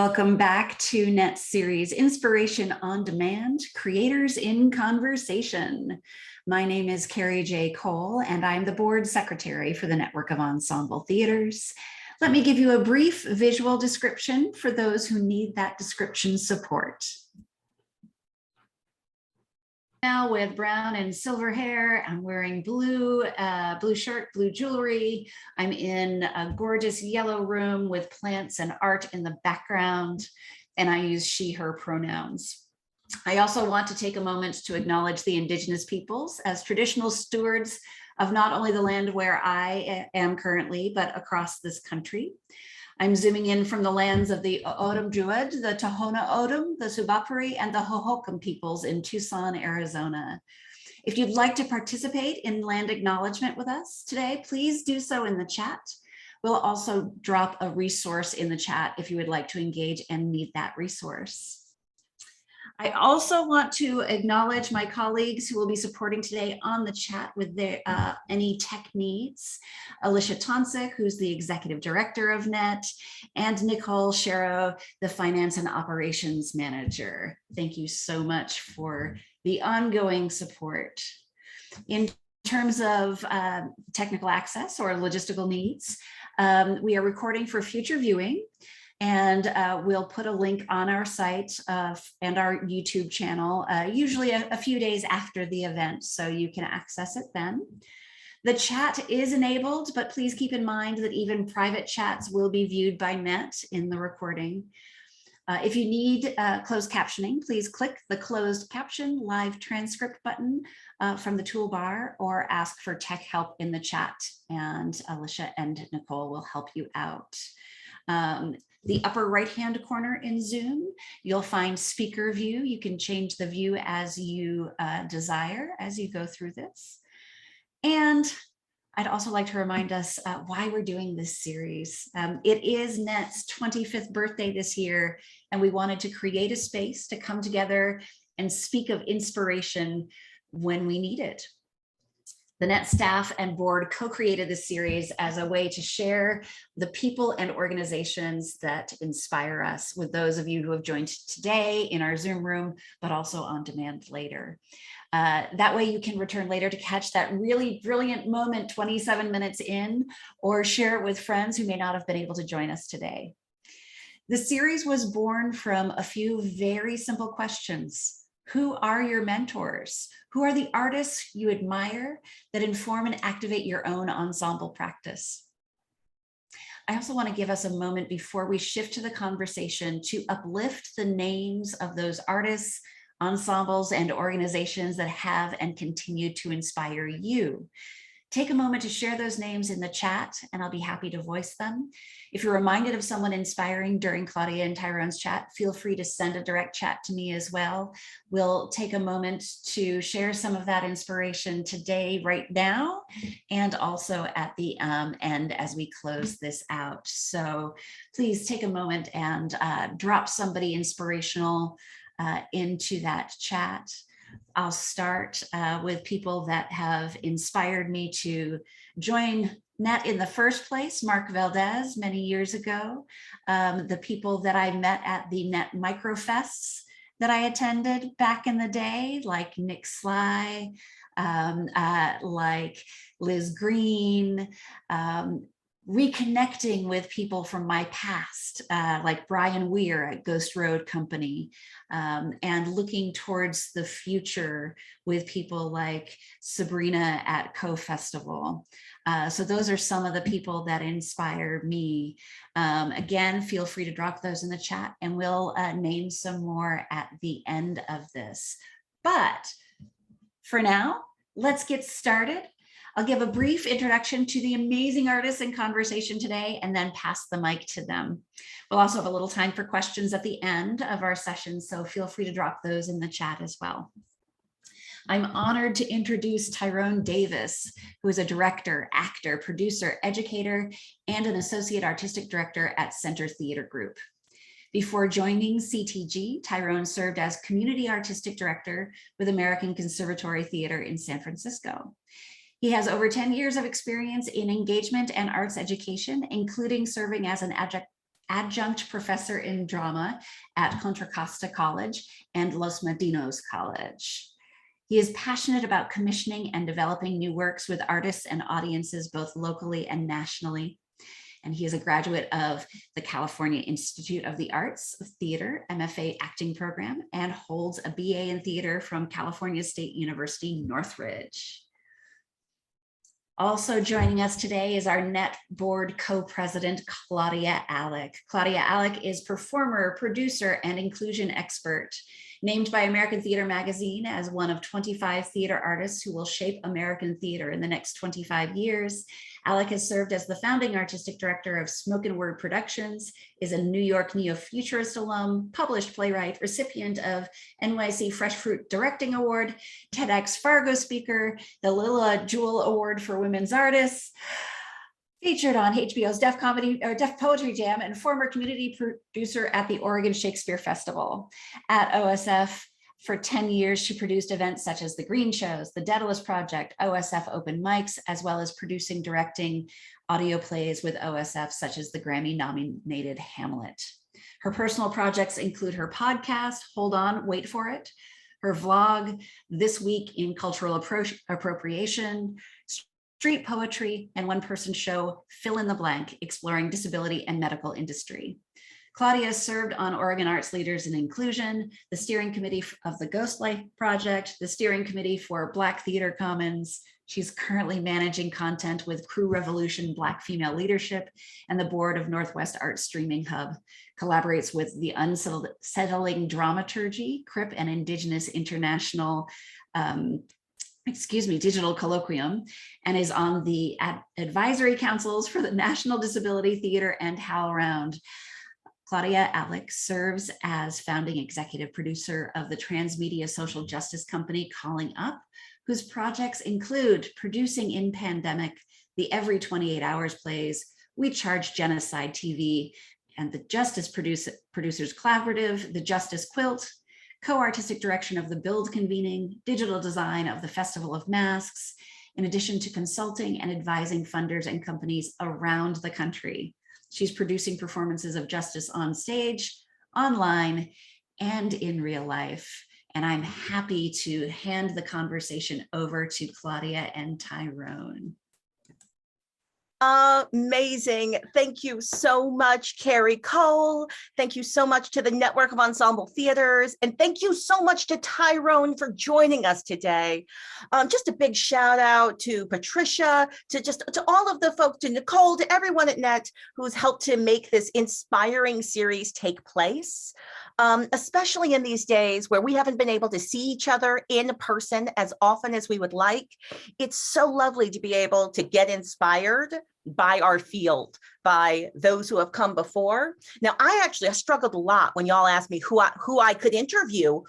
Welcome back to NET's series, Inspiration on Demand, Creators in Conversation. My name is Carrie J. Cole, and I'm the board secretary for the Network of Ensemble Theaters. Let me give you a brief visual description for those who need that description support. Now with brown and silver hair, I'm wearing blue shirt, blue jewelry. I'm in a gorgeous yellow room with plants and art in the background, and I use she, her pronouns. I also want to take a moment to acknowledge the Indigenous peoples as traditional stewards of not only the land where I am currently, but across this country. I'm zooming in from the lands of the O'odham Druid, the Tohono O'odham, the Subapuri, and the Hohokam peoples in Tucson, Arizona. If you'd like to participate in land acknowledgement with us today, please do so in the chat. We'll also drop a resource in the chat if you would like to engage and need that resource. I also want to acknowledge my colleagues who will be supporting today on the chat with their any tech needs. Alicia Tonsik, who's the executive director of NET, and Nicole Shero, the finance and operations manager. Thank you so much for the ongoing support. In terms of technical access or logistical needs, we are recording for future viewing. And we'll put a link on our site and our YouTube channel, usually a few days after the event, so you can access it then. The chat is enabled, but please keep in mind that even private chats will be viewed by NET in the recording. If you need closed captioning, please click the closed caption live transcript button from the toolbar or ask for tech help in the chat, and Alicia and Nicole will help you out. The upper right-hand corner in Zoom, you'll find speaker view. You can change the view as you desire as you go through this. And I'd also like to remind us why we're doing this series. It is NET's 25th birthday this year, and we wanted to create a space to come together and speak of inspiration when we need it. The NET staff and board co-created this series as a way to share the people and organizations that inspire us with those of you who have joined today in our Zoom room, but also on demand later. That way you can return later to catch that really brilliant moment 27 minutes in, or share it with friends who may not have been able to join us today. The series was born from a few very simple questions. Who are your mentors? Who are the artists you admire that inform and activate your own ensemble practice? I also want to give us a moment before we shift to the conversation to uplift the names of those artists, ensembles, and organizations that have and continue to inspire you. Take a moment to share those names in the chat, and I'll be happy to voice them. If you're reminded of someone inspiring during Claudia and Tyrone's chat, feel free to send a direct chat to me as well. We'll take a moment to share some of that inspiration today, right now, and also at the end as we close this out. So please take a moment and drop somebody inspirational into that chat. I'll start with people that have inspired me to join NET in the first place. Mark Valdez many years ago, the people that I met at the NET Microfests that I attended back in the day, like Nick Sly, like Liz Green, reconnecting with people from my past, like Brian Weir at Ghost Road Company, and looking towards the future with people like Sabrina at Co-Festival. So those are some of the people that inspire me. Again, feel free to drop those in the chat, and we'll name some more at the end of this. But for now, let's get started. I'll give a brief introduction to the amazing artists in conversation today and then pass the mic to them. We'll also have a little time for questions at the end of our session, so feel free to drop those in the chat as well. I'm honored to introduce Tyrone Davis, who is a director, actor, producer, educator, and an associate artistic director at Center Theater Group. Before joining CTG, Tyrone served as community artistic director with American Conservatory Theater in San Francisco. He has over 10 years of experience in engagement and arts education, including serving as an adjunct professor in drama at Contra Costa College and Los Medinos College. He is passionate about commissioning and developing new works with artists and audiences both locally and nationally. And he is a graduate of the California Institute of the Arts of Theater MFA acting program and holds a BA in theater from California State University, Northridge. Also joining us today is our NET board co-president, Claudia Alick. Claudia Alick is performer, producer, and inclusion expert. Named by American Theater Magazine as one of 25 theater artists who will shape American theater in the next 25 years, Alick has served as the founding artistic director of Spoken Word Productions, is a New York Neo-Futurist alum, published playwright, recipient of NYC Fresh Fruit Directing Award, TEDx Fargo speaker, the Lilla Jewell Award for Women's Artists, featured on HBO's Deaf Poetry Jam, and former community producer at the Oregon Shakespeare Festival. At OSF for 10 years, she produced events such as the Green Shows, the Daedalus Project, OSF Open Mics, as well as producing, directing audio plays with OSF, such as the Grammy-nominated Hamlet. Her personal projects include her podcast, Hold On, Wait For It, her vlog, This Week in Cultural Appropriation, street poetry, and one-person show, Fill in the Blank, exploring disability and medical industry. Claudia served on Oregon Arts Leaders in Inclusion, the steering committee of the Ghost Life Project, the steering committee for Black Theater Commons. She's currently managing content with Crew Revolution Black Female Leadership and the board of Northwest Arts Streaming Hub, collaborates with the Unsettling Dramaturgy, CRIP, and Indigenous International Digital Colloquium, and is on the advisory councils for the National Disability Theater and HowlRound. Claudia Alick serves as founding executive producer of the transmedia social justice company Calling Up, whose projects include producing in pandemic, the Every 28 Hours plays, We Charge Genocide TV, and the Justice Producers Collaborative, the Justice Quilt, co-artistic direction of the Build convening, digital design of the Festival of Masks, in addition to consulting and advising funders and companies around the country. She's producing performances of justice on stage, online, and in real life. And I'm happy to hand the conversation over to Claudia and Tyrone. Amazing. Thank you so much, Carrie Cole. Thank you so much to the Network of Ensemble Theaters. And thank you so much to Tyrone for joining us today. Just a big shout out to Patricia, to all of the folks, to Nicole, to everyone at NET who's helped to make this inspiring series take place. Especially in these days where we haven't been able to see each other in person as often as we would like. It's so lovely to be able to get inspired by our field, by those who have come before. Now, I struggled a lot when y'all asked me who I could interview,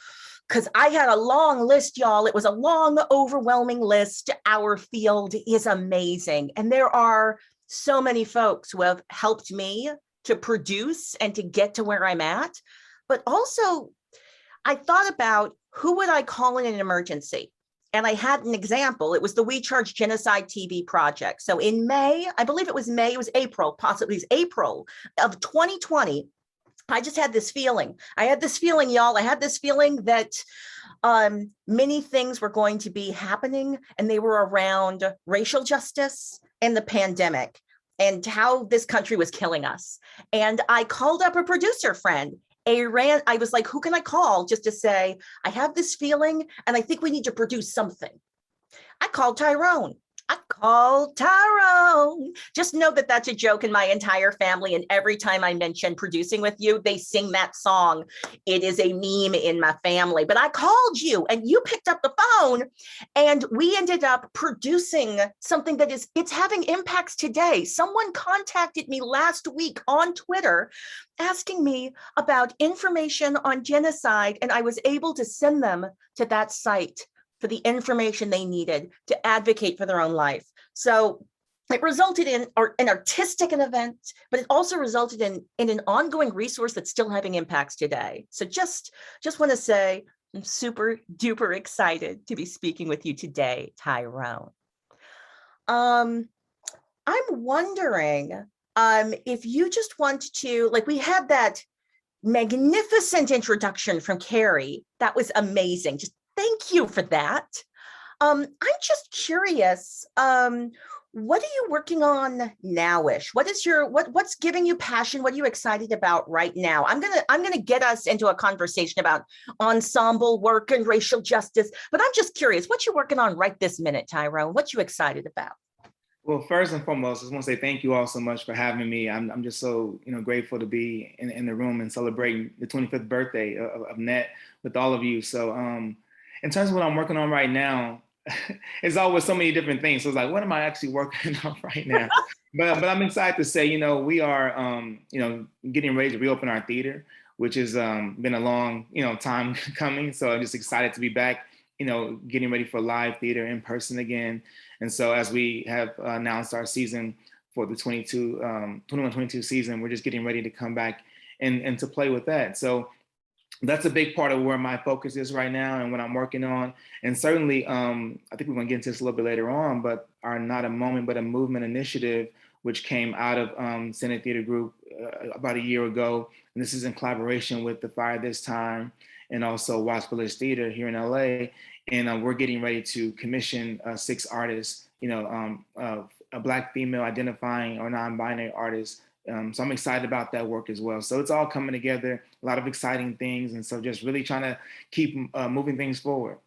because I had a long list, y'all. It was a long, overwhelming list. Our field is amazing. And there are so many folks who have helped me to produce and to get to where I'm at. But also, I thought about who would I call in an emergency? And I had an example. It was the We Charge Genocide TV project. So in May, I believe it was May, it was April, possibly it was April of 2020, I just had this feeling. I had this feeling, y'all. I had this feeling that many things were going to be happening, and they were around racial justice and the pandemic and how this country was killing us. And I called up a producer friend. I was like, who can I call just to say, I have this feeling and I think we need to produce something. I called Tyrone. Just know that that's a joke in my entire family. And every time I mention producing with you, they sing that song. It is a meme in my family. But I called you and you picked up the phone, and we ended up producing something that it's having impacts today. Someone contacted me last week on Twitter asking me about information on genocide, and I was able to send them to that site for the information they needed to advocate for their own life. So it resulted in an artistic event, but it also resulted in an ongoing resource that's still having impacts today. So just want to say, I'm super duper excited to be speaking with you today, Tyrone. I'm wondering, If you just want to, like, we had that magnificent introduction from Carrie. That was amazing. Just thank you for that. I'm just curious, what are you working on nowish? What is your what's giving you passion? What are you excited about right now? I'm gonna get us into a conversation about ensemble work and racial justice, but I'm just curious, what you working on right this minute, Tyrone? What you excited about? Well, first and foremost, I just want to say thank you all so much for having me. I'm just so grateful to be in the room and celebrating the 25th birthday of Net with all of you. So in terms of what I'm working on right now, it's always so many different things. So it's like, what am I actually working on right now? But I'm excited to say, we are getting ready to reopen our theater, which has been a long time coming. So I'm just excited to be back, getting ready for live theater in person again. And so as we have announced our season for the 21-22 season, we're just getting ready to come back and to play with that. So that's a big part of where my focus is right now and what I'm working on. And certainly, I think we're going to get into this a little bit later on, but our Not a Moment, but a Movement initiative, which came out of Senate Theater Group about a year ago. And this is in collaboration with the Fire This Time and also Watts Village Theater here in LA. And we're getting ready to commission 6 artists, a Black female identifying or non-binary artist. So I'm excited about that work as well. So it's all coming together, a lot of exciting things. And so just really trying to keep moving things forward.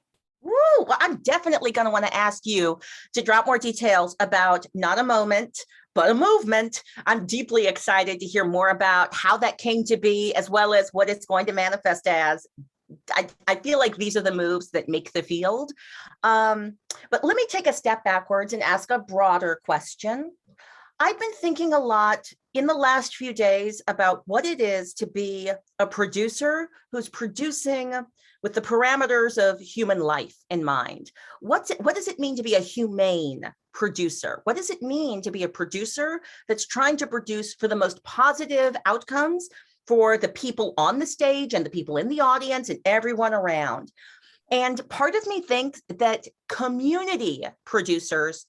Woo! Well, I'm definitely going to want to ask you to drop more details about Not a Moment, but a Movement. I'm deeply excited to hear more about how that came to be, as well as what it's going to manifest as. I feel like these are the moves that make the field. But let me take a step backwards and ask a broader question. I've been thinking a lot in the last few days about what it is to be a producer who's producing with the parameters of human life in mind. What does it mean to be a humane producer? What does it mean to be a producer that's trying to produce for the most positive outcomes for the people on the stage and the people in the audience and everyone around? And part of me thinks that community producers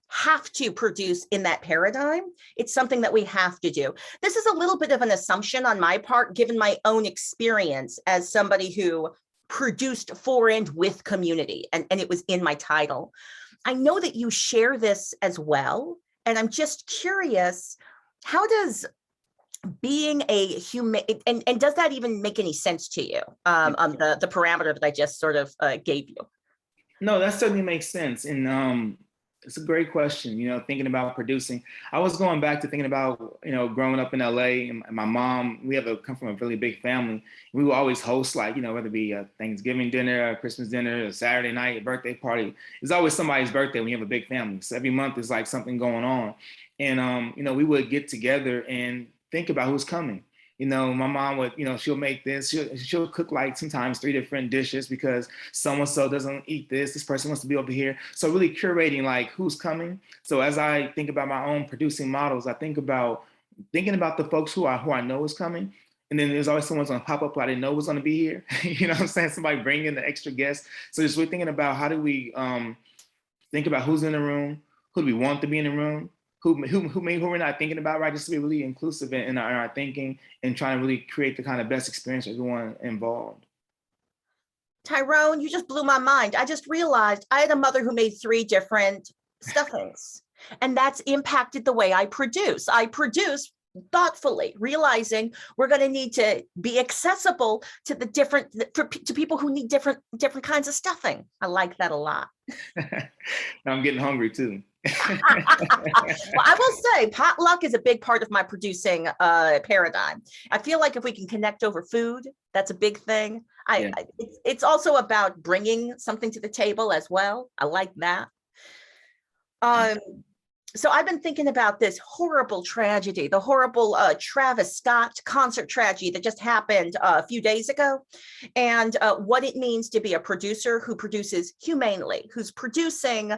have to produce in that paradigm. It's something that we have to do. This is a little bit of an assumption on my part, given my own experience as somebody who produced for and with community, and it was in my title. I know that you share this as well, and I'm just curious, how does being a human, and does that even make any sense to you, the parameter that I just sort of gave you? No, that certainly makes sense. And it's a great question, thinking about producing. I was going back to thinking about, growing up in LA, and my mom, we come from a really big family. We would always host, like, whether it be a Thanksgiving dinner, a Christmas dinner, a Saturday night, a birthday party. It's always somebody's birthday when you have a big family. So every month is like something going on. And, we would get together and think about who's coming. My mom would, she'll make this, she'll cook like sometimes 3 different dishes because so-and-so doesn't eat this person wants to be over here. So really curating like who's coming. So as I think about my own producing models, I thinking about the folks who I know is coming. And then there's always someone's gonna pop up who I didn't know was gonna be here. You know what I'm saying? Somebody bring in the extra guests. So just we're thinking about how do we think about who's in the room, who do we want to be in the room, who we're not thinking about, right? Just to be really inclusive in our thinking and trying to really create the kind of best experience for everyone involved. Tyrone, you just blew my mind. I just realized I had a mother who made 3 different stuffings, and that's impacted the way I produce. I produce thoughtfully, realizing we're going to need to be accessible to to people who need different kinds of stuffing. I like that a lot. I'm getting hungry too. Well, I will say potluck is a big part of my producing paradigm. I feel like if we can connect over food, that's a big thing. It's also about bringing something to the table as well. I like that. So I've been thinking about this horrible tragedy, the horrible Travis Scott concert tragedy that just happened a few days ago, and what it means to be a producer who produces humanely, who's producing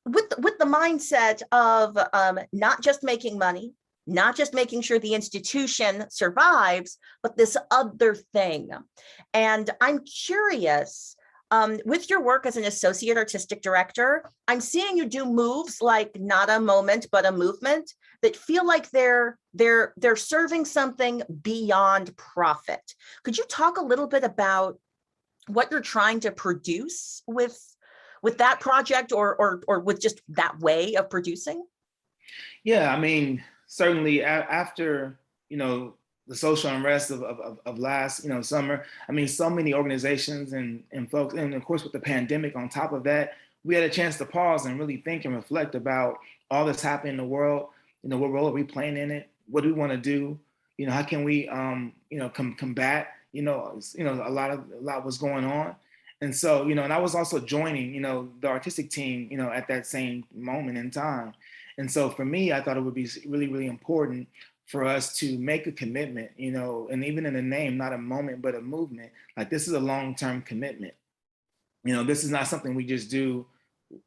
with the mindset of not just making money, not just making sure the institution survives, but this other thing. And I'm curious, With your work as an associate artistic director, I'm seeing you do moves like not a moment, but a movement that feel like they're serving something beyond profit. Could you talk a little bit about what you're trying to produce with that project or with just that way of producing? Yeah, I mean, certainly after, the social unrest of last, summer, I mean, so many organizations and folks, and of course with the pandemic on top of that, we had a chance to pause and really think and reflect about all that's happening in the world. What role are we playing in it? What do we want to do? How can we, combat, a lot was going on. And so, and I was also joining, the artistic team, at that same moment in time. And so for me, I thought it would be really, really important for us to make a commitment, and even in the name, not a moment, but a movement. Like this is a long-term commitment. This is not something we just do,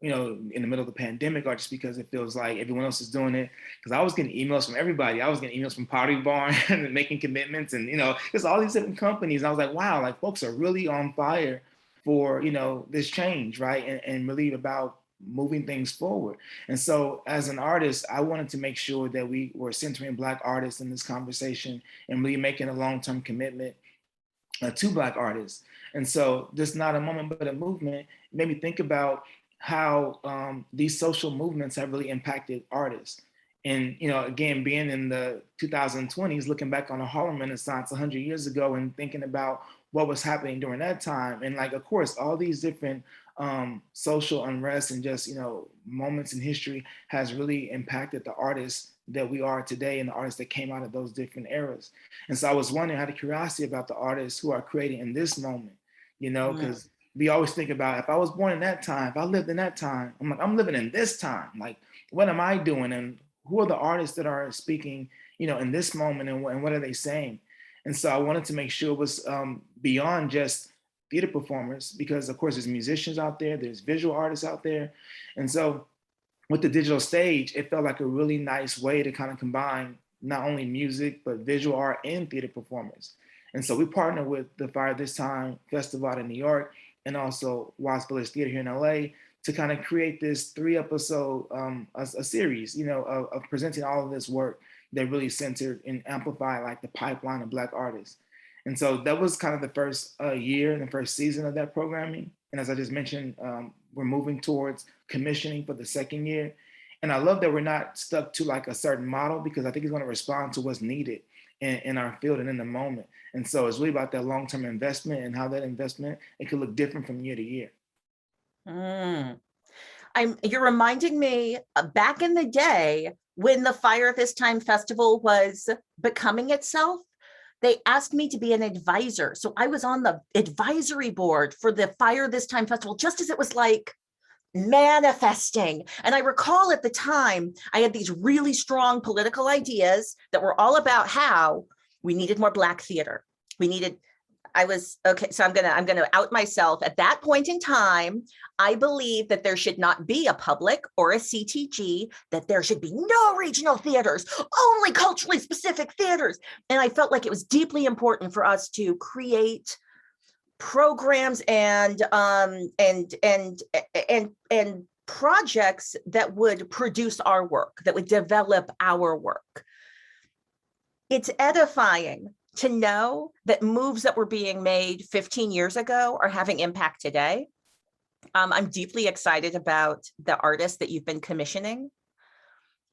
in the middle of the pandemic or just because it feels like everyone else is doing it. Because I was getting emails from everybody. I was getting emails from Pottery Barn and making commitments and, just all these different companies. And I was like, wow, like folks are really on fire for, this change, right? And really about moving things forward. And so as an artist, I wanted to make sure that we were centering Black artists in this conversation and really making a long-term commitment to Black artists. And so this not a moment, but a movement made me think about how these social movements have really impacted artists. And, again, being in the 2020s, looking back on the Harlem Renaissance 100 years ago and thinking about what was happening during that time. And like, of course, all these different social unrest and just, moments in history has really impacted the artists that we are today and the artists that came out of those different eras. And so I was wondering, I had a curiosity about the artists who are creating in this moment, because we always think about if I was born in that time, if I lived in that time, I'm like, I'm living in this time. Like, what am I doing? And who are the artists that are speaking, in this moment and what are they saying? And so I wanted to make sure it was beyond just theater performers, because of course there's musicians out there, there's visual artists out there. And so with the digital stage, it felt like a really nice way to kind of combine not only music, but visual art and theater performers. And so we partnered with the Fire This Time Festival out in New York and also Watts Village Theater here in LA to kind of create this 3-episode a series, of presenting all of this work that really centered and amplified like the pipeline of Black artists. And so that was kind of the first year and the first season of that programming. And as I just mentioned, we're moving towards commissioning for the second year. And I love that we're not stuck to like a certain model because I think it's going to respond to what's needed in our field and in the moment. And so it's really about that long-term investment and how that investment, it could look different from year to year. You're reminding me back in the day when the Fire This Time Festival was becoming itself, they asked me to be an advisor. So I was on the advisory board for the Fire This Time Festival, just as it was like manifesting. And I recall at the time, I had these really strong political ideas that were all about how we needed more Black theater. So I'm gonna out myself. At that point in time, I believe that there should not be a public or a CTG, that there should be no regional theaters, only culturally specific theaters. And I felt like it was deeply important for us to create programs and projects that would produce our work, that would develop our work. It's edifying to know that moves that were being made 15 years ago are having impact today. I'm deeply excited about the artists that you've been commissioning.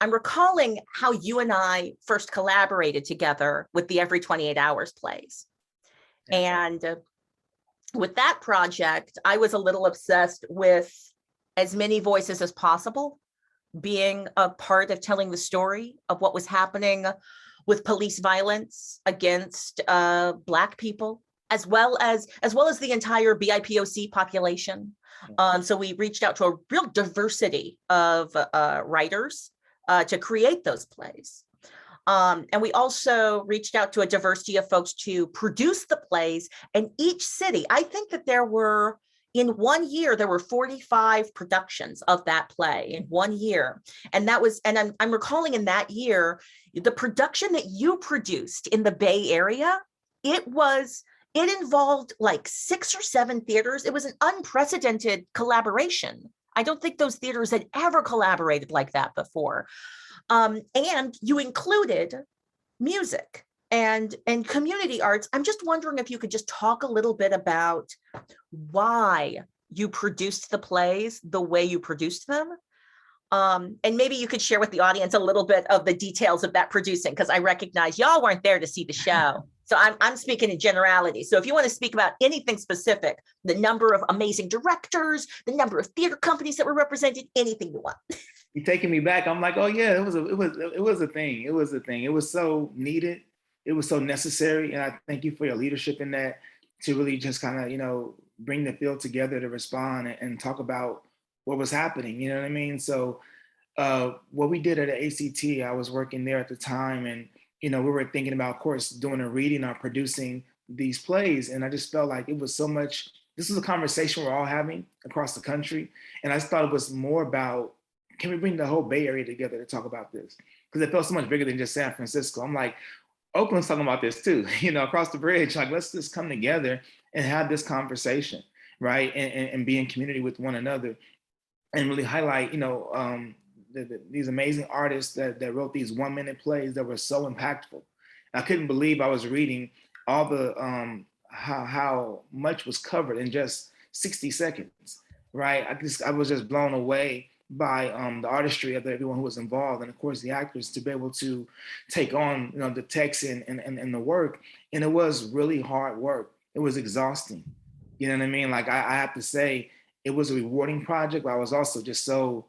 I'm recalling how you and I first collaborated together with the Every 28 Hours plays. And with that project, I was a little obsessed with as many voices as possible, being a part of telling the story of what was happening with police violence against Black people, as well as the entire BIPOC population. So we reached out to a real diversity of writers to create those plays. And we also reached out to a diversity of folks to produce the plays. And each city, I think that in 1 year, there were 45 productions of that play in 1 year. And I'm recalling in that year, the production that you produced in the Bay Area, it was it involved like 6 or 7 theaters. It was an unprecedented collaboration. I don't think those theaters had ever collaborated like that before. And you included music and community arts. I'm just wondering if you could just talk a little bit about why you produced the plays the way you produced them. And maybe you could share with the audience a little bit of the details of that producing, because I recognize y'all weren't there to see the show. So I'm speaking in generality. So if you want to speak about anything specific, the number of amazing directors, the number of theater companies that were represented, anything you want. You're taking me back. I'm like, oh yeah, it was a thing. It was a thing. It was so needed. It was so necessary. And I thank you for your leadership in that, to really just kind of, you know, bring the field together to respond and talk about what was happening. You know what I mean? So what we did at the ACT, I was working there at the time, and, you know, we were thinking about, of course, doing a reading or producing these plays. And I just felt like it was so much, this was a conversation we're all having across the country. And I just thought it was more about, can we bring the whole Bay Area together to talk about this? Because it felt so much bigger than just San Francisco. I'm like, Oakland's talking about this too, you know, across the bridge. Like, let's just come together and have this conversation, right? And be in community with one another, and really highlight, you know, these amazing artists that wrote these 1-minute plays that were so impactful. I couldn't believe I was reading all the, how much was covered in just 60 seconds, right? I was just blown away by the artistry of everyone who was involved, and of course the actors, to be able to take on, you know, the text and the work. And it was really hard work. It was exhausting. You know what I mean? Like, I have to say, it was a rewarding project, but I was also just so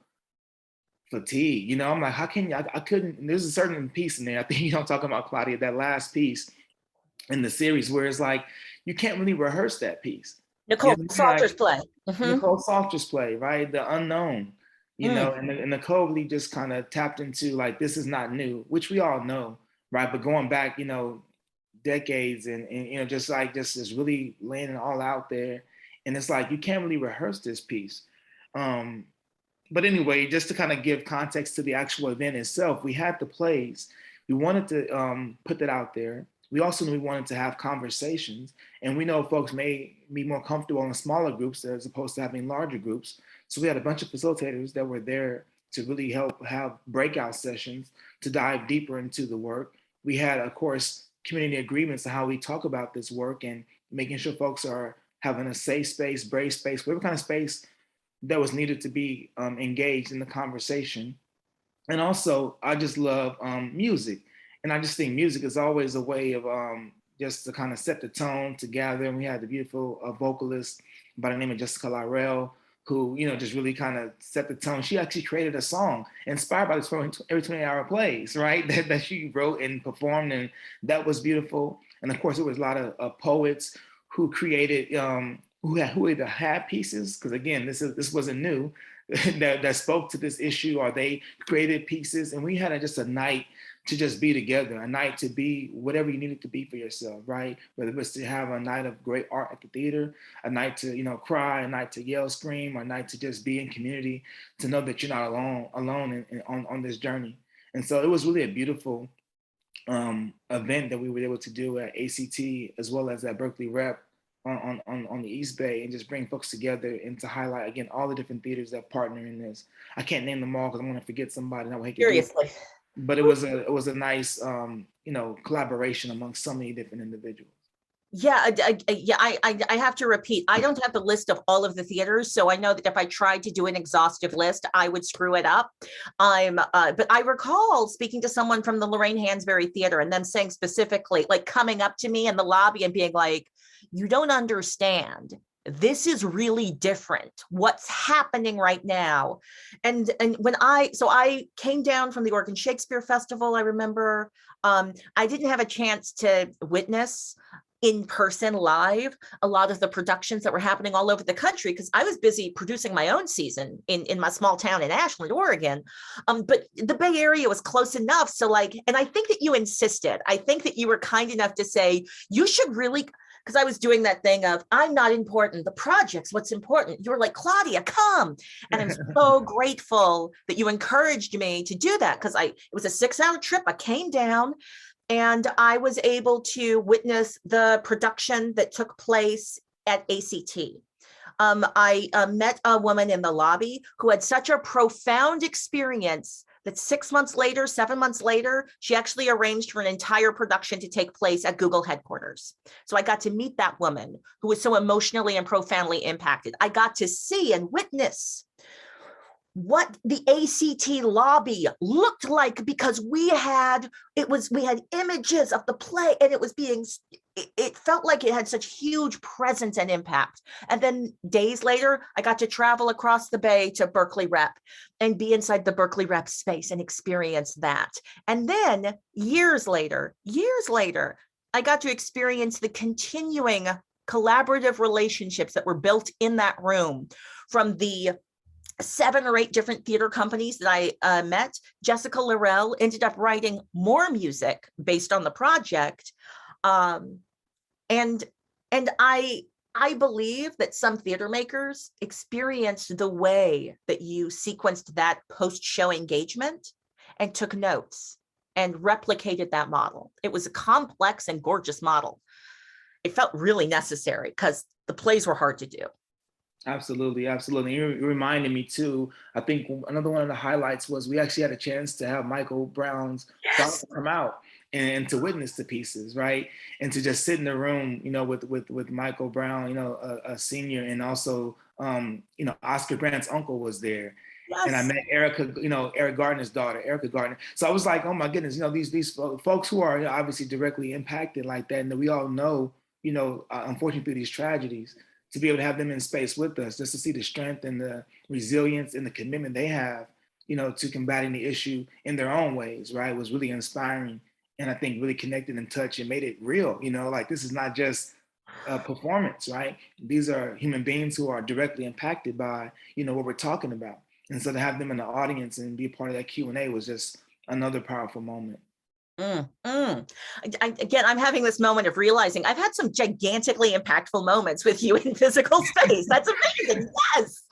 fatigued. You know, I'm like, how can you, I couldn't, there's a certain piece in there, I think, you know, I'm talking about, Claudia, that last piece in the series where it's like, you can't really rehearse that piece. Nicole You know, Salter's like, play. Nicole Salter's play, right? The unknown, you know, and Nicole really just kind of tapped into, like, this is not new, which we all know, right? But going back, you know, decades and you know, just is really laying it all out there. And it's like, you can't really rehearse this piece. But anyway, just to kind of give context to the actual event itself, we had the plays. We wanted to put that out there. We also knew we wanted to have conversations, and we know folks may be more comfortable in smaller groups as opposed to having larger groups. So we had a bunch of facilitators that were there to really help have breakout sessions to dive deeper into the work. We had, of course, community agreements on how we talk about this work, and making sure folks are having a safe space, brave space, whatever kind of space that was needed to be engaged in the conversation. And also, I just love music. And I just think music is always a way of just to kind of set the tone to gather. And we had the beautiful vocalist by the name of Jessica Lyrell, who, you know, just really kind of set the tone. She actually created a song inspired by this every 20-hour plays, right? that she wrote and performed, and that was beautiful. And of course, there was a lot of poets who created, who either had pieces, because again, this wasn't new, that spoke to this issue, or they created pieces. And we had just a night to just be together, a night to be whatever you needed to be for yourself, right? Whether it was to have a night of great art at the theater, a night to, you know, cry, a night to yell, scream, or a night to just be in community, to know that you're not alone on this journey. And so it was really a beautiful event that we were able to do at ACT, as well as at Berkeley Rep on the East Bay, and just bring folks together and to highlight, again, all the different theaters that partner in this. I can't name them all because I'm going to forget somebody, and I would hate to do it. But it was a nice, you know, collaboration amongst so many different individuals. Yeah, I have to repeat, I don't have the list of all of the theaters, so I know that if I tried to do an exhaustive list, I would screw it up. But I recall speaking to someone from the Lorraine Hansberry Theater and them saying specifically, like, coming up to me in the lobby and being like, you don't understand. This is really different. What's happening right now? And when I came down from the Oregon Shakespeare Festival, I remember, I didn't have a chance to witness in person live a lot of the productions that were happening all over the country, because I was busy producing my own season in my small town in Ashland, Oregon. But the Bay Area was close enough. So, like, and I think that you insisted, I think that you were kind enough to say, you should really, because I was doing that thing of, I'm not important, the project's what's important. You're like, Claudia, come. And I'm so grateful that you encouraged me to do that, because it was a 6-hour trip. I came down. And I was able to witness the production that took place at ACT. I met a woman in the lobby who had such a profound experience that 6 months later, 7 months later, she actually arranged for an entire production to take place at Google headquarters. So I got to meet that woman who was so emotionally and profoundly impacted. I got to see and witness what the ACT lobby looked like, because we had images of the play, and it felt like it had such huge presence and impact. And then days later, I got to travel across the bay to Berkeley Rep and be inside the Berkeley Rep space and experience that. And then years later, I got to experience the continuing collaborative relationships that were built in that room. From the 7 or 8 different theater companies that I met, Jessica Laurel ended up writing more music based on the project. And I believe that some theater makers experienced the way that you sequenced that post-show engagement and took notes and replicated that model. It was a complex and gorgeous model. It felt really necessary because the plays were hard to do. Absolutely, absolutely. You reminded me too. I think another one of the highlights was we actually had a chance to have Michael Brown's daughter come out and to witness the pieces, right? And to just sit in the room, with Michael Brown, a senior, and also, Oscar Grant's uncle was there. Yes. And I met Erica, Eric Gardner's daughter, Erica Gardner. So I was like, oh my goodness, these folks who are obviously directly impacted like that, and that we all know, unfortunately through these tragedies, to be able to have them in space with us, just to see the strength and the resilience and the commitment they have, to combating the issue in their own ways, right, was really inspiring. And I think really connected and touched and made it real, like this is not just a performance, right? These are human beings who are directly impacted by, what we're talking about. And so to have them in the audience and be a part of that Q&A was just another powerful moment. Again, I'm having this moment of realizing I've had some gigantically impactful moments with you in physical space. That's amazing. Yes.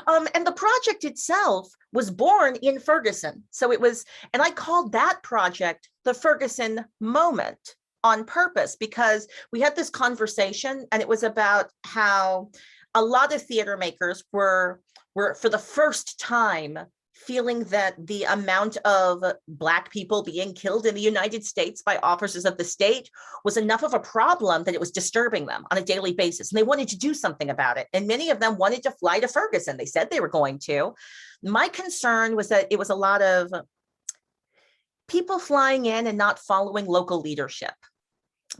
And the project itself was born in Ferguson. So it was, and I called that project the Ferguson Moment on purpose, because we had this conversation and it was about how a lot of theater makers were for the first time feeling that the amount of Black people being killed in the United States by officers of the state was enough of a problem that it was disturbing them on a daily basis. And they wanted to do something about it. And many of them wanted to fly to Ferguson. They said they were going to. My concern was that it was a lot of people flying in and not following local leadership.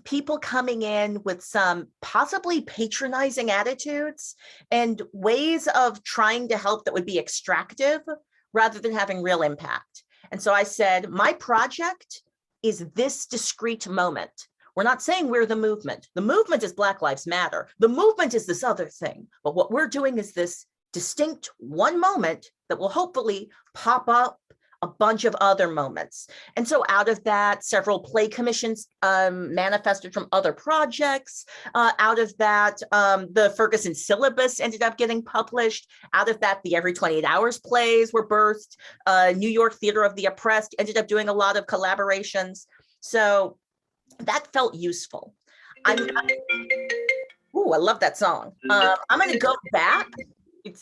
People coming in with some possibly patronizing attitudes and ways of trying to help that would be extractive rather than having real impact. And so I said, my project is this discrete moment. We're not saying we're the movement. The movement is Black Lives Matter. The movement is this other thing. But what we're doing is this distinct one moment that will hopefully pop up a bunch of other moments. And so out of that, several play commissions manifested from other projects. Out of that, the Ferguson syllabus ended up getting published. Out of that, the Every 28 Hours plays were birthed. New York Theater of the Oppressed ended up doing a lot of collaborations. So that felt useful. I love that song. I'm going to go back.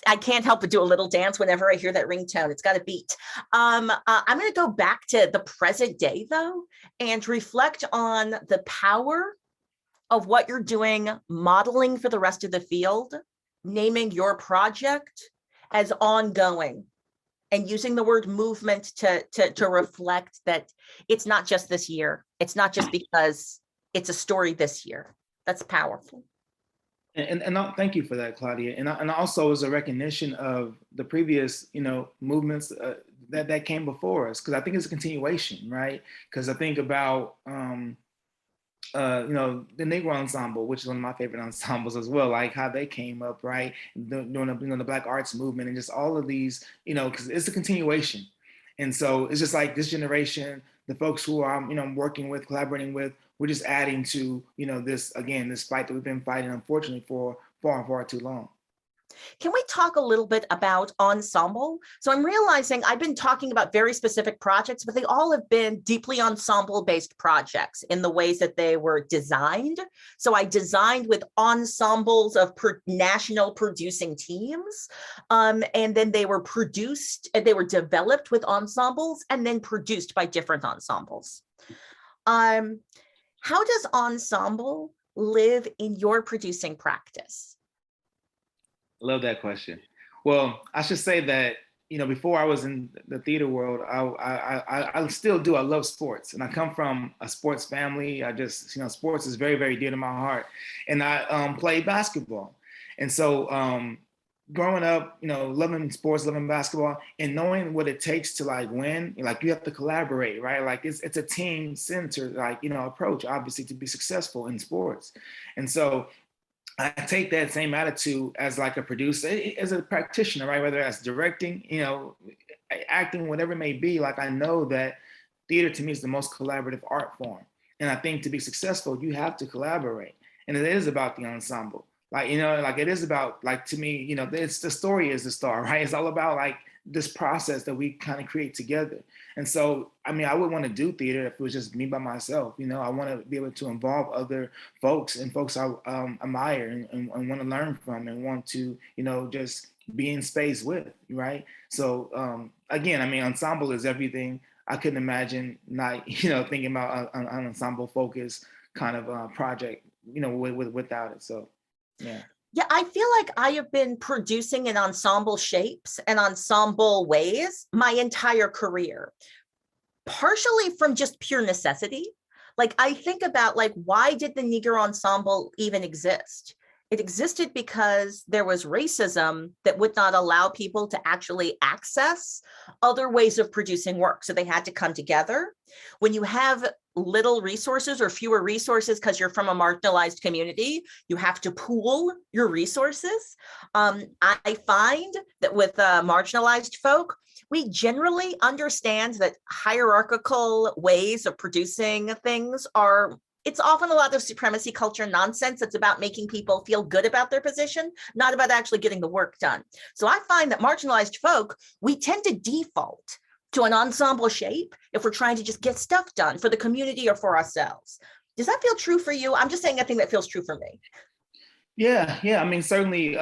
I can't help but do a little dance whenever I hear that ringtone. It's got a beat. I'm going to go back to the present day, though, and reflect on the power of what you're doing, modeling for the rest of the field, naming your project as ongoing, and using the word movement to reflect that it's not just this year. It's not just because it's a story this year. That's powerful. And thank you for that, Claudia. And also as a recognition of the previous, movements that came before us, because I think it's a continuation, right? Because I think about, the Negro Ensemble, which is one of my favorite ensembles as well, like how they came up, right? During the Black Arts movement and just all of these, because it's a continuation. And so it's just like this generation, the folks who I'm working with, collaborating with, we're just adding to, this fight that we've been fighting, unfortunately, for far too long. Can we talk a little bit about Ensemble? So I'm realizing I've been talking about very specific projects, but they all have been deeply ensemble-based projects in the ways that they were designed. So I designed with ensembles of national producing teams, and then they were produced, and they were developed with ensembles and then produced by different ensembles. How does Ensemble live in your producing practice? Love that question. Well, I should say that, before I was in the theater world, I still do. I love sports, and I come from a sports family. I just, sports is very, very dear to my heart, and I played basketball. And so growing up, loving sports, loving basketball, and knowing what it takes to like win, like you have to collaborate, right? Like it's a team centered, like, approach, obviously, to be successful in sports. And so I take that same attitude as like a producer, as a practitioner, right? Whether that's directing, acting, whatever it may be. Like I know that theater to me is the most collaborative art form. And I think to be successful, you have to collaborate. And it is about the ensemble. Like, like it is about, like, to me, it's the story is the star, right? It's all about like this process that we kind of create together. And so, I mean, I would want to do theater if it was just me by myself. I want to be able to involve other folks and folks I admire and want to learn from and want to, just be in space with, right? So again, I mean, ensemble is everything. I couldn't imagine not, thinking about an ensemble focus kind of project, without it. So, yeah. Yeah, I feel like I have been producing in ensemble shapes and ensemble ways my entire career, partially from just pure necessity. Like I think about like, why did the Negro Ensemble even exist? It existed because there was racism that would not allow people to actually access other ways of producing work. So they had to come together. When you have little resources or fewer resources because you're from a marginalized community, you have to pool your resources. I find that with marginalized folk, we generally understand that hierarchical ways of producing things it's often a lot of supremacy culture nonsense. It's about making people feel good about their position, not about actually getting the work done. So I find that marginalized folk, we tend to default to an ensemble shape if we're trying to just get stuff done for the community or for ourselves. Does that feel true for you? I'm just saying a thing that feels true for me. Yeah. I mean, certainly,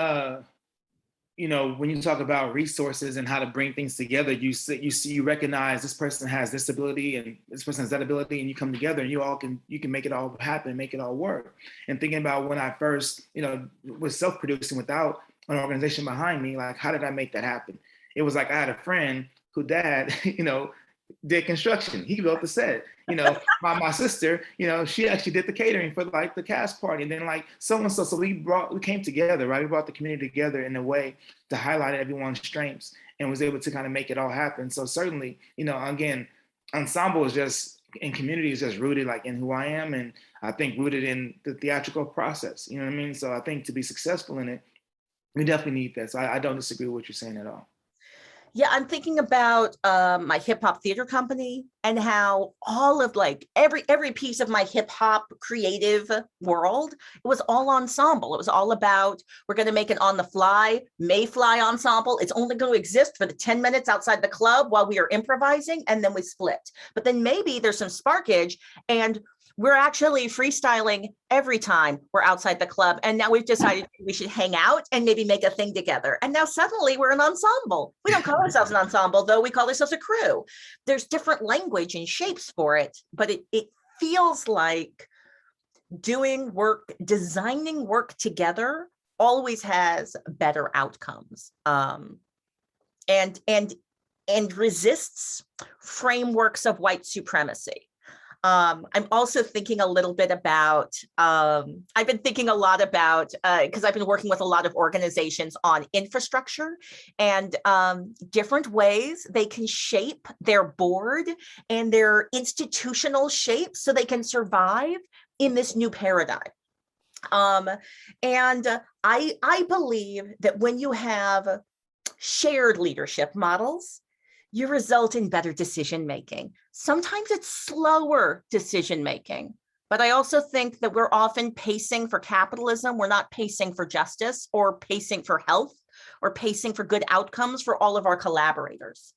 when you talk about resources and how to bring things together, you recognize this person has this ability and this person has that ability, and you come together and you can make it all happen, make it all work. And thinking about when I first, was self-producing without an organization behind me, like how did I make that happen? It was like I had a friend who dad, did construction. He built the set. My sister, she actually did the catering for like the cast party, and then like so and so. So we came together, right? We brought the community together in a way to highlight everyone's strengths and was able to kind of make it all happen. So certainly, again, ensemble is just, and community is just rooted like in who I am, and I think rooted in the theatrical process. You know what I mean? So I think to be successful in it, we definitely need that. So I don't disagree with what you're saying at all. Yeah, I'm thinking about my hip hop theater company and how all of like every piece of my hip hop creative world, it was all ensemble. It was all about, we're going to make an on the fly, Mayfly ensemble. It's only going to exist for the 10 minutes outside the club while we are improvising, and then we split. But then maybe there's some sparkage and we're actually freestyling every time we're outside the club. And now we've decided we should hang out and maybe make a thing together. And now suddenly we're an ensemble. We don't call ourselves an ensemble, though. We call ourselves a crew. There's different language and shapes for it, but it feels like doing work, designing work together always has better outcomes, and resists frameworks of white supremacy. I'm also thinking a little bit about, I've been thinking a lot about, because I've been working with a lot of organizations on infrastructure and different ways they can shape their board and their institutional shape so they can survive in this new paradigm. And I believe that when you have shared leadership models, you result in better decision-making. Sometimes it's slower decision-making, but I also think that we're often pacing for capitalism. We're not pacing for justice or pacing for health. or pacing for good outcomes for all of our collaborators.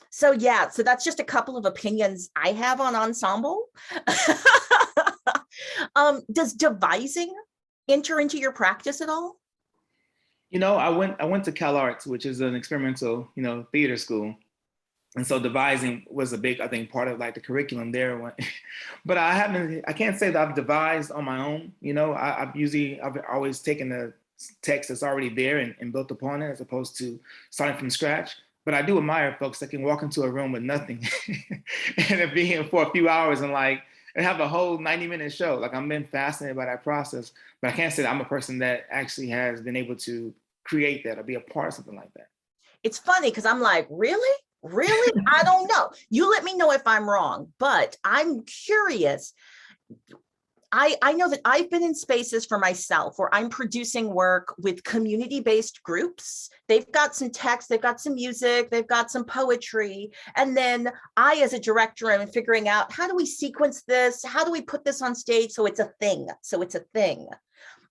So yeah, so that's just a couple of opinions I have on Ensemble. Does devising enter into your practice at all? I went to Cal Arts, which is an experimental, theater school. And so devising was a big, I think, part of like the curriculum there. But I can't say that I've devised on my own. I've always taken the text that's already there and built upon it as opposed to starting from scratch. But I do admire folks that can walk into a room with nothing and be in for a few hours and have a whole 90-minute show. Like, I'm been fascinated by that process, but I can't say that I'm a person that actually has been able to create that or be a part of something like that. It's funny because I'm like, really? Really? I don't know. You let me know if I'm wrong, but I'm curious. I know that I've been in spaces for myself where I'm producing work with community-based groups. They've got some text, they've got some music, they've got some poetry. And then I, as a director, am figuring out, how do we sequence this? How do we put this on stage so it's a thing?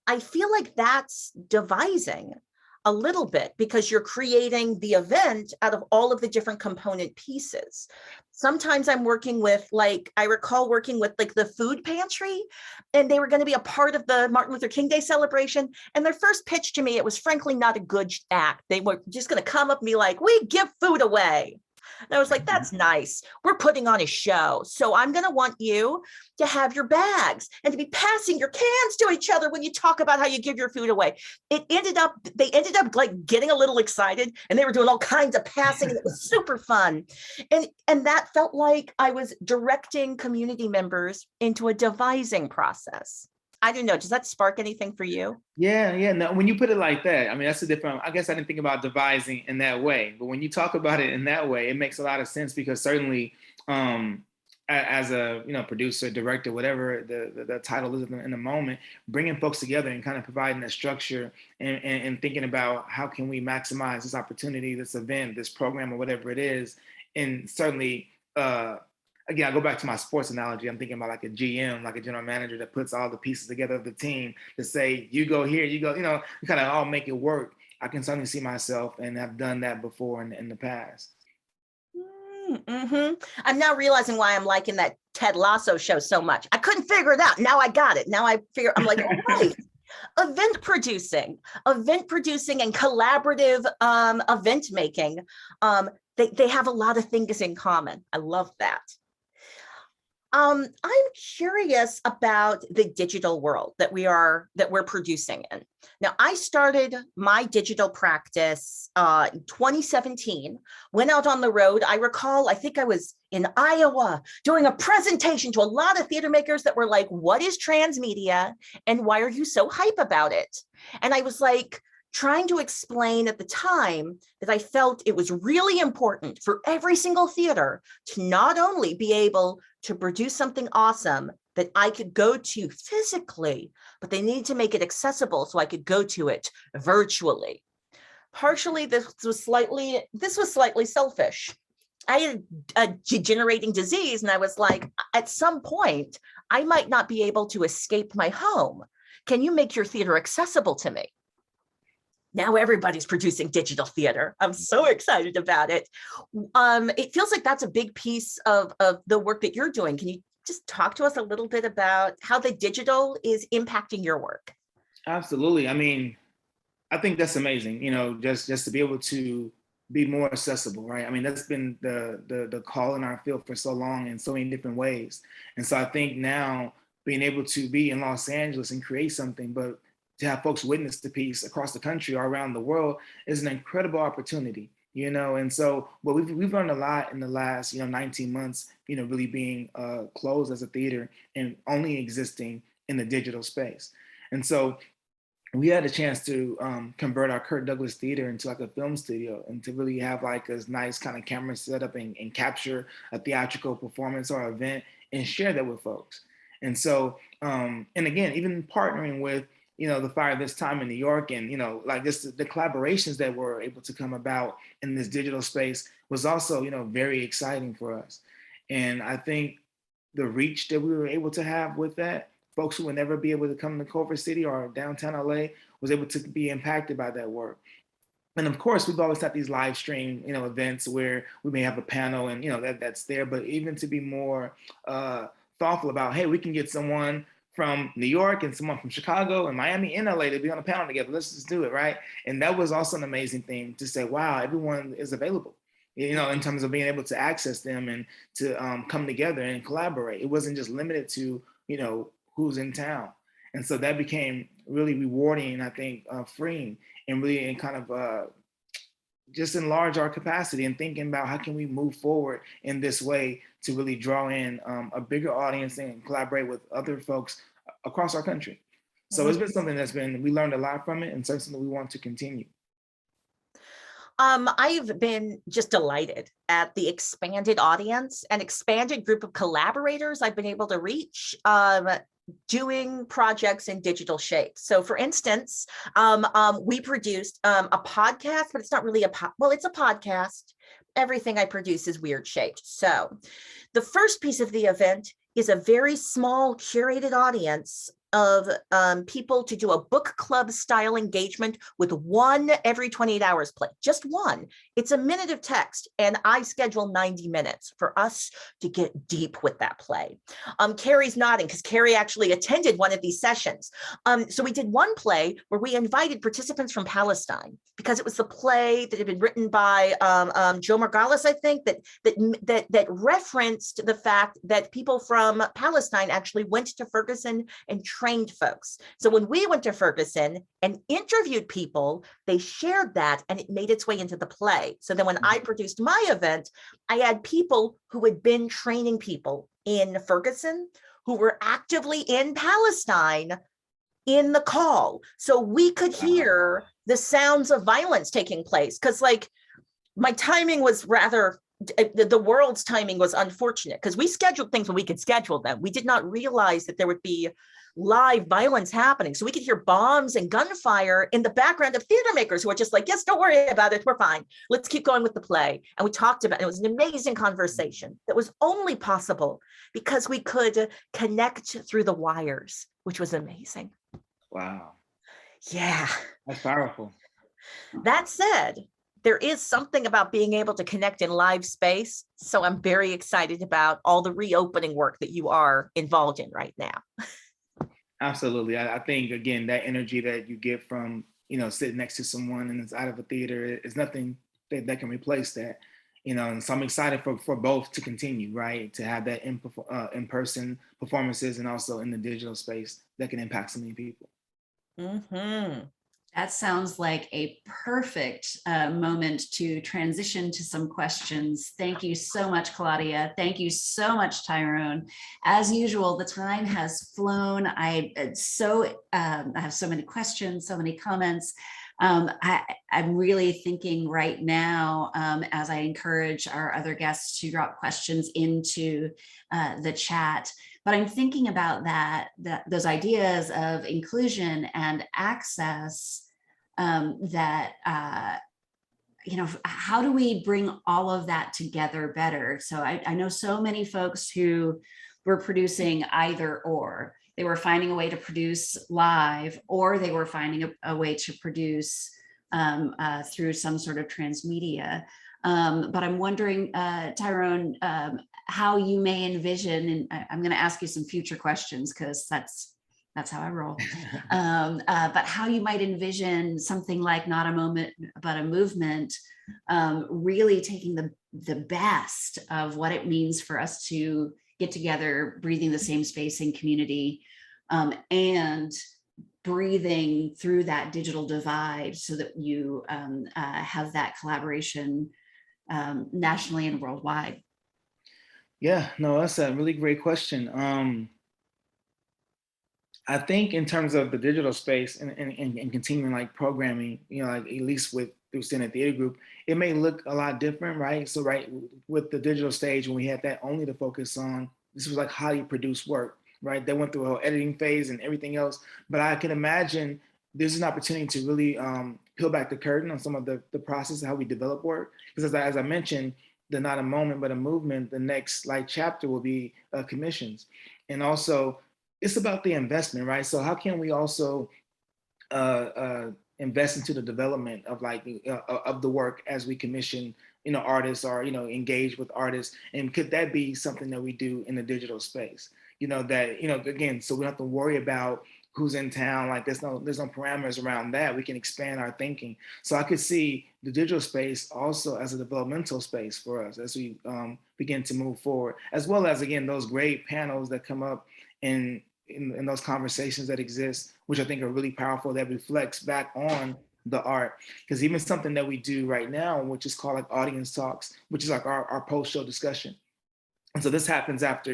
I feel like that's devising a little bit, because you're creating the event out of all of the different component pieces. Sometimes I'm working with, I recall working with the food pantry, and they were going to be a part of the Martin Luther King Day celebration. And their first pitch to me, it was frankly not a good act. They were just going to come up and be like, we give food away. And I was like, that's nice. We're putting on a show. So I'm going to want you to have your bags and to be passing your cans to each other when you talk about how you give your food away. They ended up getting a little excited, and they were doing all kinds of passing, and it was super fun. And that felt like I was directing community members into a devising process. I don't know. Does that spark anything for you? Yeah. No, when you put it like that, I mean, that's a different, I guess I didn't think about devising in that way, but when you talk about it in that way, it makes a lot of sense, because certainly as a, producer, director, whatever the title is in the moment, bringing folks together and kind of providing that structure and thinking about how can we maximize this opportunity, this event, this program, or whatever it is. And certainly, again, I go back to my sports analogy. I'm thinking about like a GM, like a general manager that puts all the pieces together of the team to say, you go here, you go, you kind of all make it work. I can certainly see myself, and I've done that before in the past. Mm-hmm. I'm now realizing why I'm liking that Ted Lasso show so much. I couldn't figure it out. Now I got it. Now I'm like, oh, right. Event producing and collaborative event making. They have a lot of things in common. I love that. I'm curious about the digital world that we're producing in. Now, I started my digital practice in 2017, went out on the road. I recall, I think I was in Iowa doing a presentation to a lot of theater makers that were like, what is transmedia and why are you so hype about it? And I was like, trying to explain at the time that I felt it was really important for every single theater to not only be able to produce something awesome that I could go to physically, but they needed to make it accessible so I could go to it virtually. Partially, this was slightly selfish. I had a degenerating disease, and I was like, at some point, I might not be able to escape my home. Can you make your theater accessible to me? Now everybody's producing digital theater. I'm so excited about it. It feels like that's a big piece of the work that you're doing. Can you just talk to us a little bit about how the digital is impacting your work? Absolutely. I mean, I think that's amazing, just to be able to be more accessible, right? I mean, that's been the call in our field for so long in so many different ways. And so I think now being able to be in Los Angeles and create something, but to have folks witness the piece across the country or around the world is an incredible opportunity, and so we've learned a lot in the last 19 months, really being closed as a theater and only existing in the digital space. And so we had a chance to convert our Kirk Douglas Theater into like a film studio, and to really have like a nice kind of camera setup and capture a theatrical performance or event and share that with folks. And so, and again, even partnering with the Fire This Time in New York, and like just the collaborations that were able to come about in this digital space was also very exciting for us. And I think the reach that we were able to have with that folks who would never be able to come to Culver City or downtown LA was able to be impacted by that work. And of course, we've always had these live stream, events where we may have a panel and, that's there, but even to be more thoughtful about, hey, we can get someone from New York and someone from Chicago and Miami and LA to be on a panel together. Let's just do it, right? And that was also an amazing thing to say, wow, everyone is available, in terms of being able to access them and to come together and collaborate. It wasn't just limited to, who's in town. And so that became really rewarding, I think, freeing, and really and kind of just enlarge our capacity and thinking about how can we move forward in this way to really draw in a bigger audience and collaborate with other folks across our country. So it's been something we learned a lot from it, and something we want to continue. I've been just delighted at the expanded audience and expanded group of collaborators I've been able to reach doing projects in digital shape. So for instance, we produced a podcast, but it's not really it's a podcast. Everything I produce is weird shaped. So the first piece of the event is a very small curated audience of people to do a book club style engagement with one every 28 hours play, just one. It's a minute of text, and I schedule 90 minutes for us to get deep with that play. Carrie's nodding because Carrie actually attended one of these sessions. So we did one play where we invited participants from Palestine because it was the play that had been written by Joe Margalis, I think, that referenced the fact that people from Palestine actually went to Ferguson and trained folks. So when we went to Ferguson and interviewed people, they shared that and it made its way into the play. So then when I produced my event, I had people who had been training people in Ferguson who were actively in Palestine in the call. So we could hear the sounds of violence taking place. Because my timing was the world's timing was unfortunate because we scheduled things when we could schedule them. We did not realize that there would be live violence happening. So we could hear bombs and gunfire in the background of theater makers who are just like, yes, don't worry about it. We're fine. Let's keep going with the play. And we talked about it. It was an amazing conversation that was only possible because we could connect through the wires, which was amazing. Wow. Yeah. That's powerful. That said, there is something about being able to connect in live space. So I'm very excited about all the reopening work that you are involved in right now. Absolutely. I think, again, that energy that you get from, sitting next to someone and it's out of a theater is nothing that can replace that, and so I'm excited for both to continue, right? To have that in-person performances and also in the digital space that can impact so many people. Mm-hmm. That sounds like a perfect moment to transition to some questions. Thank you so much, Claudia. Thank you so much, Tyrone. As usual, the time has flown. I have so many questions, so many comments. I'm really thinking right now, as I encourage our other guests to drop questions into the chat, but I'm thinking about those ideas of inclusion and access, how do we bring all of that together better? So I know so many folks who were producing either or. They were finding a way to produce live, or they were finding a way to produce through some sort of transmedia. But I'm wondering, Tyrone, how you may envision, and I'm going to ask you some future questions because that's how I roll. But how you might envision something like Not a Moment, but a Movement, really taking the best of what it means for us to get together, breathing the same space and community, and breathing through that digital divide so that you have that collaboration nationally and worldwide. Yeah, no, that's a really great question. I think in terms of the digital space and continuing programming, at least through Senate Theater Group, it may look a lot different, right? So with the digital stage, when we had that only to focus on, this was how you produce work, right? They went through a whole editing phase and everything else. But I can imagine there's an opportunity to really peel back the curtain on some of the process of how we develop work. Because as I mentioned, the Not a Moment, but a Movement, the next chapter will be commissions. And also it's about the investment, right? So how can we also invest into the development of like of the work as we commission, artists, or engage with artists, and could that be something that we do in the digital space? That again, so we don't have to worry about who's in town. Like there's no parameters around that. We can expand our thinking. So I could see the digital space also as a developmental space for us as we begin to move forward, as well as again those great panels that come up in those conversations that exist, which I think are really powerful, that reflects back on the art. Because even something that we do right now, which is called like audience talks, which is like our post-show discussion. And so this happens after,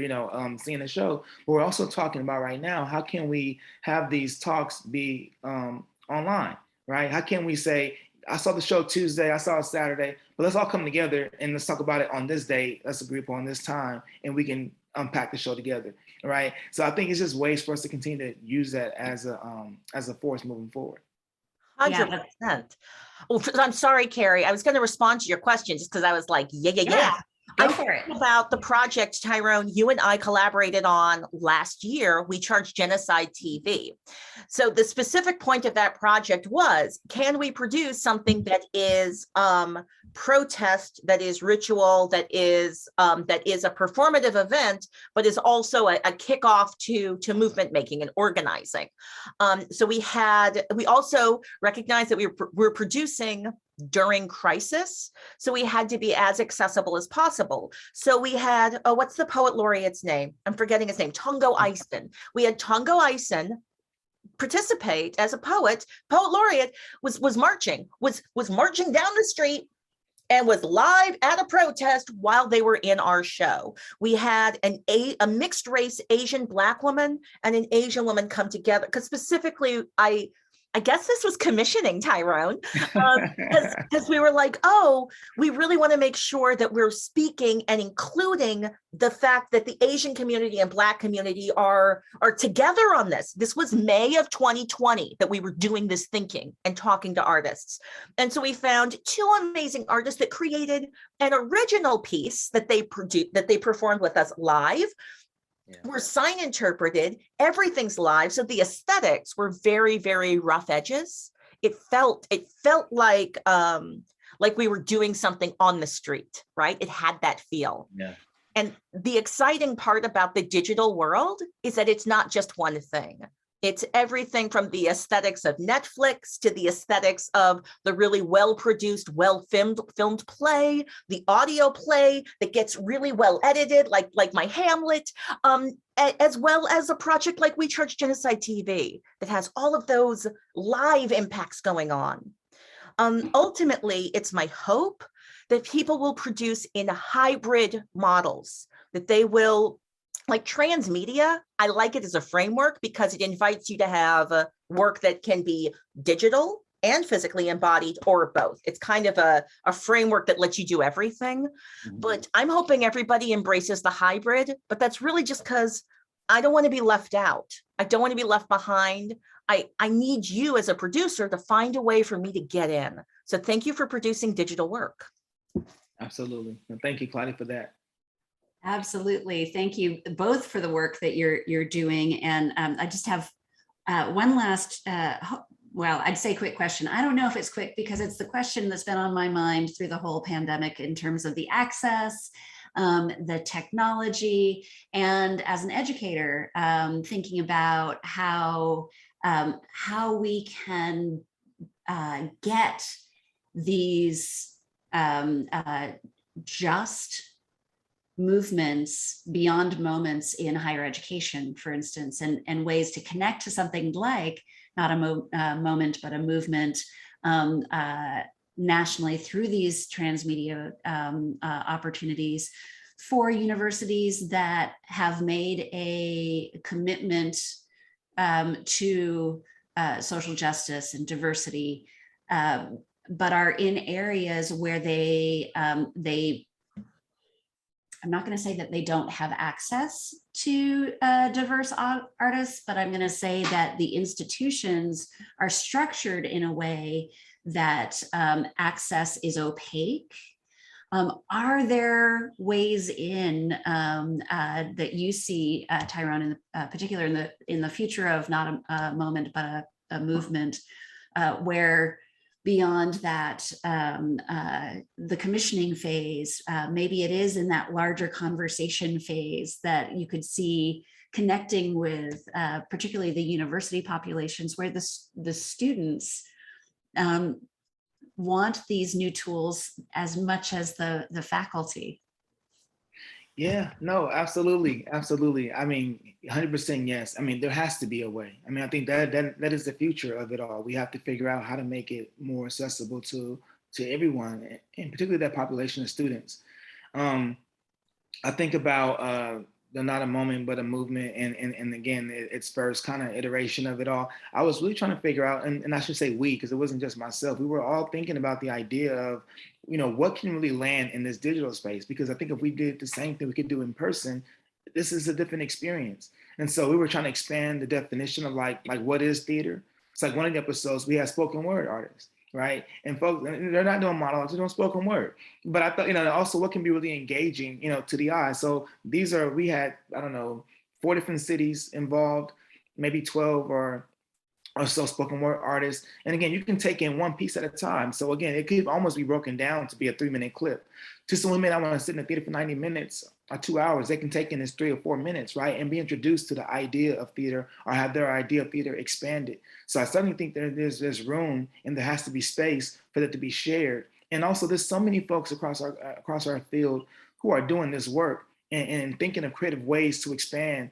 seeing the show. But we're also talking about right now, how can we have these talks be online, right? How can we say, I saw the show Tuesday, I saw it Saturday, but let's all come together and let's talk about it on this day. Let's agree upon this time, and we can unpack the show together, right? So I think it's just ways for us to continue to use that as a force moving forward. 100%. Well, I'm sorry, Carrie. I was going to respond to your question just because I was like, yeah. Go for it. About the project, Tyrone, you and I collaborated on last year. We charged Genocide TV. So the specific point of that project was, can we produce something that is protest, that is ritual, that is a performative event, but is also a kickoff to movement making and organizing. So we also recognized that we were producing during crisis. So we had to be as accessible as possible. So we had, what's the poet laureate's name? I'm forgetting his name, Tongo Eisen. We had Tongo Eisen participate as a poet laureate, was marching down the street and was live at a protest while they were in our show. We had a mixed race Asian Black woman and an Asian woman come together, because specifically I guess this was commissioning, Tyrone, because we were like, we really want to make sure that we're speaking and including the fact that the Asian community and Black community are together on this. This was May of 2020 that we were doing this thinking and talking to artists. And so we found two amazing artists that created an original piece that they performed with us live. Were sign interpreted, everything's live. So the aesthetics were very, very rough edges. It felt like we were doing something on the street, right? It had that feel. Yeah. And the exciting part about the digital world is that it's not just one thing. It's everything from the aesthetics of Netflix to the aesthetics of the really well-produced, well-filmed play, the audio play that gets really well edited, like my Hamlet, as well as a project like We Charge Genocide TV that has all of those live impacts going on. Ultimately, it's my hope that people will produce in hybrid models, that they will, like transmedia, I like it as a framework because it invites you to have work that can be digital and physically embodied, or both. It's kind of a framework that lets you do everything. Mm-hmm. But I'm hoping everybody embraces the hybrid, but that's really just because I don't want to be left out. I don't want to be left behind. I need you as a producer to find a way for me to get in. So thank you for producing digital work. Absolutely. And thank you, Claudia, for that. Absolutely. Thank you both for the work that you're doing. And I just have one last, I'd say quick question. I don't know if it's quick because it's the question that's been on my mind through the whole pandemic in terms of the access, the technology, and as an educator, thinking about how we can get these just movements beyond moments in higher education, for instance, and ways to connect to something like not a moment, but a movement nationally through these transmedia opportunities for universities that have made a commitment to social justice and diversity, but are in areas where I'm not going to say that they don't have access to diverse artists, but I'm going to say that the institutions are structured in a way that access is opaque, Are there ways in that you see, Tyrone, in particular in the future of not a moment, but a movement, where beyond that, the commissioning phase, maybe it is in that larger conversation phase that you could see connecting with particularly the university populations, where the students want these new tools as much as the faculty? Yeah, no, absolutely, absolutely. I mean, 100% yes. I mean, there has to be a way. I mean, I think that is the future of it all. We have to figure out how to make it more accessible to everyone, and particularly that population of students. Um, I think about the not a moment but a movement, and again, its first kind of iteration of it all. I was really trying to figure out, and I should say we, because it wasn't just myself. We were all thinking about the idea of, what can really land in this digital space? Because I think if we did the same thing we could do in person, this is a different experience. And so we were trying to expand the definition of like what is theater. It's like one of the episodes we had spoken word artists, right? And folks, they're not doing monologues, they're doing spoken word. But I thought, also what can be really engaging, to the eye. So we had, I don't know, 4 different cities involved, maybe 12 or so spoken word artists. And again, you can take in one piece at a time. So again, it could almost be broken down to be a 3-minute clip. To someone who may not want to sit in the theater for 90 minutes or 2 hours, they can take in this 3 or 4 minutes, right? And be introduced to the idea of theater, or have their idea of theater expanded. So I certainly think there's room, and there has to be space for that to be shared. And also there's so many folks across our field who are doing this work, and thinking of creative ways to expand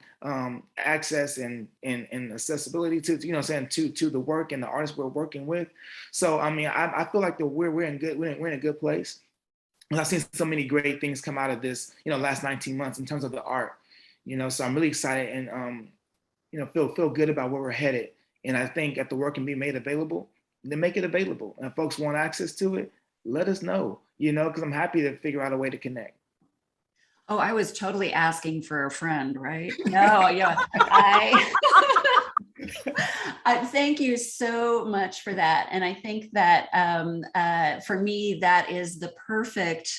access and accessibility to to the work and the artists we're working with. So I mean, I feel like we're in a good place. And I've seen so many great things come out of this, last 19 months in terms of the art. So I'm really excited, and feel good about where we're headed. And I think if the work can be made available, then make it available. And if folks want access to it, let us know. Because I'm happy to figure out a way to connect. Oh, I was totally asking for a friend, right? No, yeah, thank you so much for that. And I think that for me, that is the perfect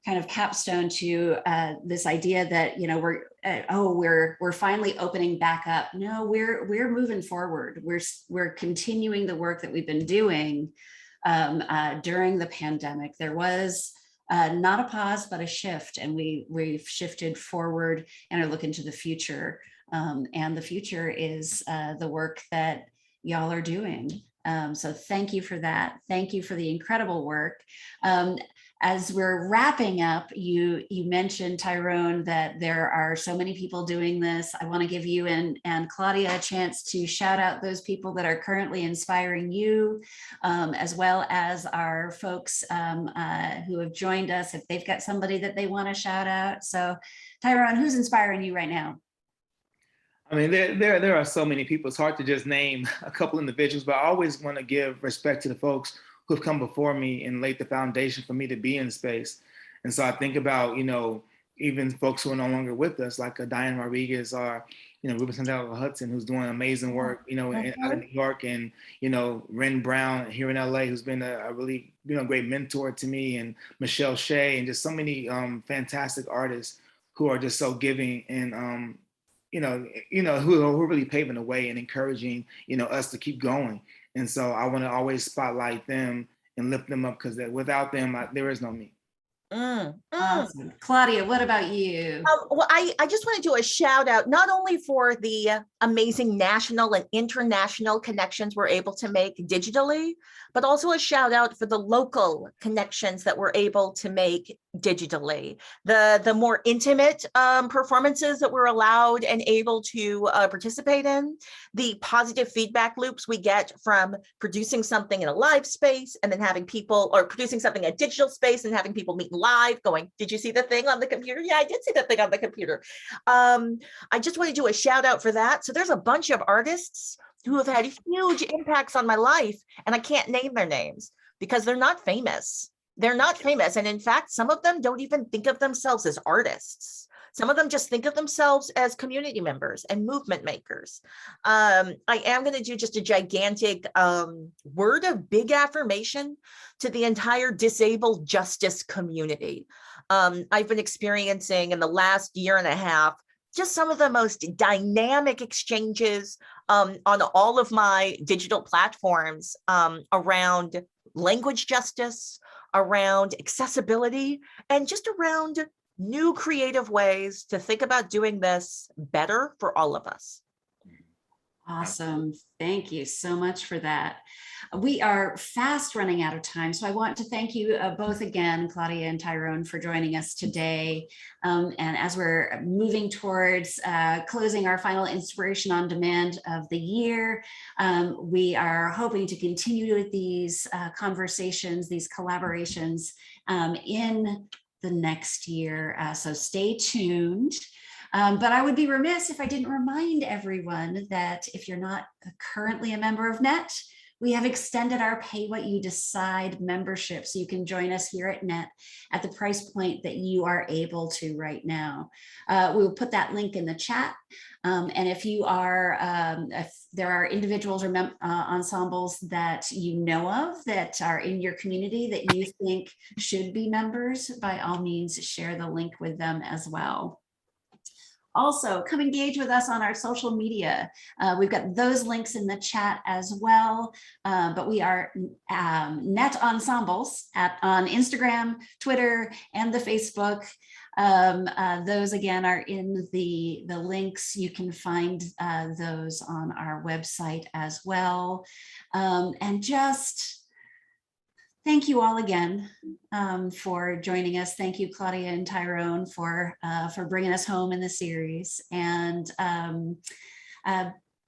kind of capstone to this idea that, we're finally opening back up. No, we're moving forward. We're continuing the work that we've been doing during the pandemic. There was not a pause, but a shift, and we've shifted forward and are looking to the future. And the future is the work that y'all are doing. So thank you for that. Thank you for the incredible work. As we're wrapping up, you mentioned, Tyrone, that there are so many people doing this. I want to give you and Claudia a chance to shout out those people that are currently inspiring you, as well as our folks who have joined us, if they've got somebody that they want to shout out. So Tyrone, who's inspiring you right now? I mean, there are so many people. It's hard to just name a couple individuals, but I always want to give respect to the folks who've come before me and laid the foundation for me to be in space. And so I think about, even folks who are no longer with us, like Diane Rodriguez, or, Ruben Sandell Hudson, who's doing amazing work, out of New York, and, Ren Brown here in LA, who's been a really, great mentor to me, and Michelle Shea, and just so many fantastic artists who are just so giving, and, who are really paving the way and encouraging, us to keep going. And so I want to always spotlight them and lift them up, because without them, there is no me. Awesome. Claudia, what about you? Well, I just want to do a shout out, not only for the amazing national and international connections we're able to make digitally, but also a shout out for the local connections that we're able to make digitally. The more intimate performances that we're allowed and able to participate in, the positive feedback loops we get from producing something in a live space and then having people, or producing something in a digital space and having people meet live going, did you see the thing on the computer? Yeah, I did see the thing on the computer. I just want to do a shout out for that. So there's a bunch of artists who have had huge impacts on my life, and I can't name their names because they're not famous. They're not famous. And in fact, some of them don't even think of themselves as artists. Some of them just think of themselves as community members and movement makers. I am going to do just a gigantic word of big affirmation to the entire disabled justice community. I've been experiencing in the last year and a half just some of the most dynamic exchanges on all of my digital platforms around language justice, around accessibility, and just around new creative ways to think about doing this better for all of us. Awesome. Thank you so much for that. We are fast running out of time, so I want to thank you both again, Claudia and Tyrone, for joining us today. And as we're moving towards closing our final Inspiration on Demand of the year, we are hoping to continue with these conversations, these collaborations in the next year. So stay tuned. But I would be remiss if I didn't remind everyone that if you're not currently a member of NET, we have extended our Pay What You Decide membership, so you can join us here at NET at the price point that you are able to right now. We will put that link in the chat. And if you are, if there are individuals or ensembles that you know of that are in your community that you think should be members, by all means, share the link with them as well. Also, come engage with us on our social media. We've got those links in the chat as well, but we are NET Ensembles on Instagram, Twitter, and the Facebook. Those again are in the links. You can find those on our website as well. And just thank you all again for joining us. Thank you, Claudia and Tyrone, for bringing us home in the series. And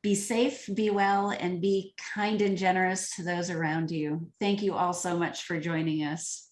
be safe, be well, and be kind and generous to those around you. Thank you all so much for joining us.